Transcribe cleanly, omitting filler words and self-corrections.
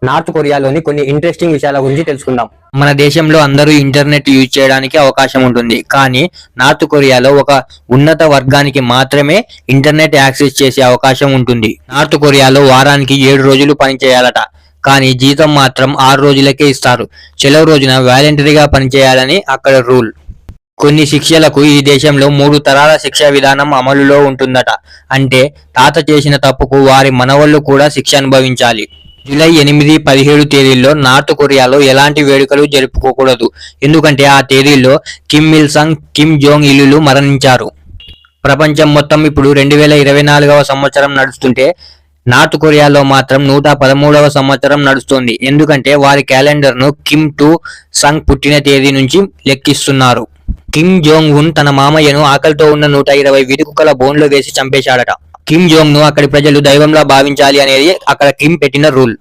North కొరియాలోని కొన్ని interesting విషయాల గురించి తెలుసుకుందాం. మన దేశంలో అందరూ ఇంటర్నెట్ యూజ్ చేయడానికి అవకాశం ఉంటుంది. కానీ నార్త్ కొరియాలో ఒక ఉన్నత వర్గానికి మాత్రమే ఇంటర్నెట్ యాక్సెస్ చేసే అవకాశం ఉంటుంది. నార్త్ కొరియాలో వారానికి 7 రోజులు పని చేయాలట. కానీ జీతం మాత్రం 6 రోజులకే ఇస్తారు. సెలవు రోజున వాలంటరీగా పనిచేయాలని అక్కడ రూల్. కొన్ని శిక్షలకు ఈ దేశంలో 3 తరాల శిక్షా విధానం అమలులో ఉంటుందట. అంటే తాత చేసిన తప్పుకు వారి మనవళ్లు కూడా శిక్ష అనుభవించాలి. జూలై 8, 17 తేదీల్లో నార్త్ కొరియాలో ఎలాంటి వేడుకలు జరుపుకోకూడదు. ఎందుకంటే ఆ తేదీల్లో కిమ్ ఇల్ సంగ్, కిమ్ జోంగ్ ఇల్లు మరణించారు. ప్రపంచం మొత్తం ఇప్పుడు 2024వ సంవత్సరం నడుస్తుంటే నార్త్ కొరియాలో మాత్రం 113వ సంవత్సరం నడుస్తోంది. ఎందుకంటే వారి క్యాలెండర్ ను కిమ్ టు సంగ్ పుట్టిన తేదీ నుంచి లెక్కిస్తున్నారు. కిమ్ జోంగ్ ఉన్ తన మామయ్యను ఆకలితో ఉన్న 120 వీధి కుక్కల బోన్లో వేసి చంపేశాడట. కిమ్ జోంగ్ ను అక్కడి ప్రజలు దైవంలా భావించాలి అనేది అక్కడ కిమ్ పెట్టిన రూల్.